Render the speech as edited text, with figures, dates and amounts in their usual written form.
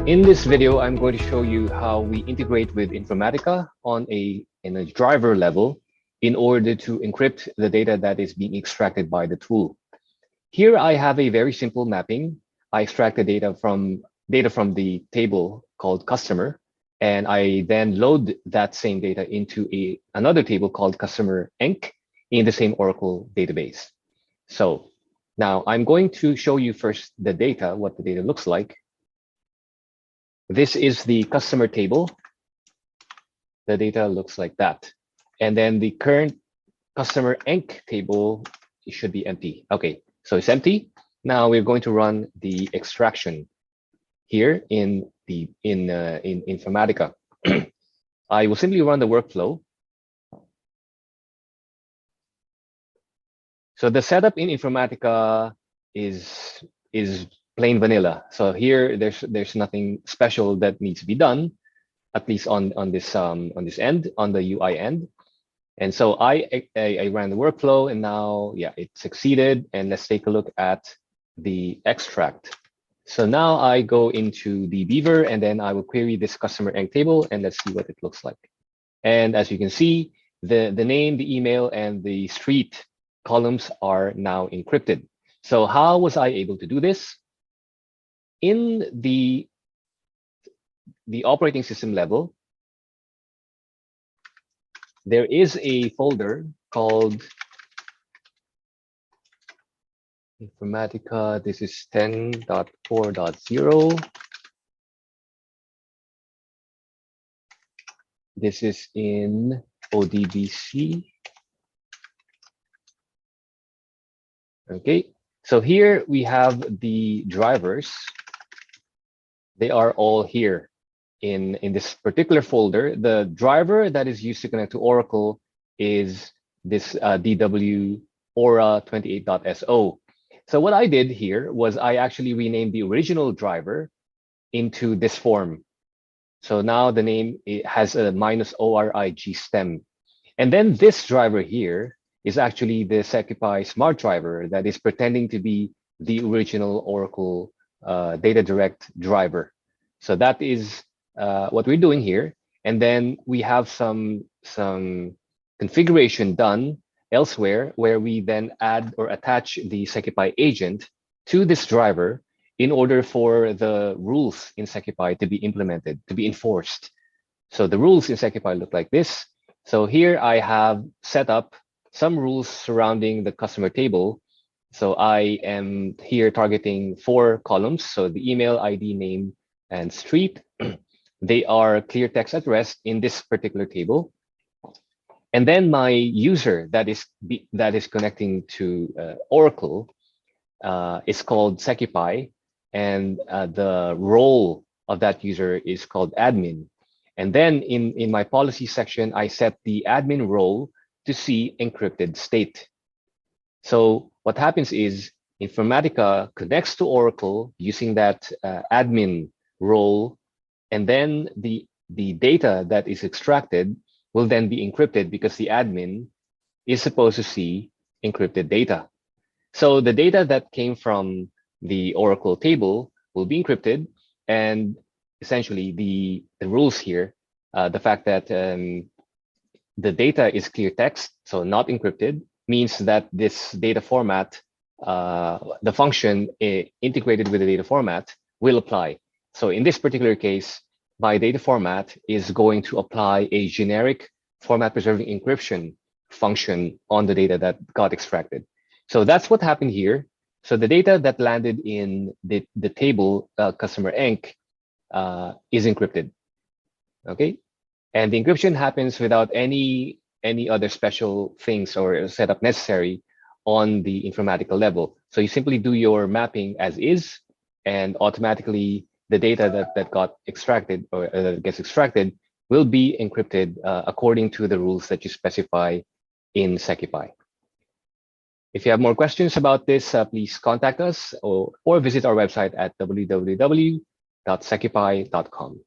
In this video, I'm going to show you how we integrate with Informatica in a driver level in order to encrypt the data that is being extracted by the tool. Here I have a very simple mapping. I extract the data from the table called customer, and I then load that same data into another table called customer enc in the same Oracle database. So now I'm going to show you first the data, what the data looks like. This is the customer table. The data looks like that. And then the current customer enc table should be empty. Okay, so it's empty. Now we're going to run the extraction here in Informatica. I will simply run the workflow. So the setup in Informatica is plain vanilla. So here there's nothing special that needs to be done, at least on this end, on the UI end. And so I ran the workflow, and now it succeeded. And let's take a look at the extract. So now I go into the Beaver, and then I will query this customer enc table, and let's see what it looks like. And as you can see, the name, the email, and the street columns are now encrypted. So how was I able to do this? In the operating system level, there is a folder called Informatica. This is 10.4.0. This is in ODBC. Okay, so here we have the drivers. They are all here in this particular folder. The driver that is used to connect to Oracle is this DW Aura 28.so. So what I did here was I actually renamed the original driver into this form. So now the name, it has a -ORIG stem. And then this driver here is actually the SecuPi smart driver that is pretending to be the original Oracle data direct driver. So that is what we're doing here. And then we have some configuration done elsewhere where we then add or attach the SecuPi agent to this driver in order for the rules in SecuPi to be implemented, to be enforced. So the rules in SecuPi look like this. So here I have set up some rules surrounding the customer table. So I am here targeting 4 columns. So the email, ID, name, and street. They are clear text at rest in this particular table. And then my user that is connecting to Oracle is called SecuPi, and the role of that user is called admin. And then in my policy section, I set the admin role to see encrypted state. So what happens is Informatica connects to Oracle using that admin role, and then the data that is extracted will then be encrypted because the admin is supposed to see encrypted data. So the data that came from the Oracle table will be encrypted, and essentially the rules here, the fact that the data is clear text, so not encrypted, means that this data format, the function integrated with the data format will apply. So in this particular case, my data format is going to apply a generic format preserving encryption function on the data that got extracted. So that's what happened here. So the data that landed in the table customer enc is encrypted. Okay, and the encryption happens without any other special things or setup necessary on the Informatica level. So you simply do your mapping as is, and automatically the data that got extracted or gets extracted will be encrypted according to the rules that you specify in SecuPi. If you have more questions about this, please contact us or visit our website at www.secupi.com.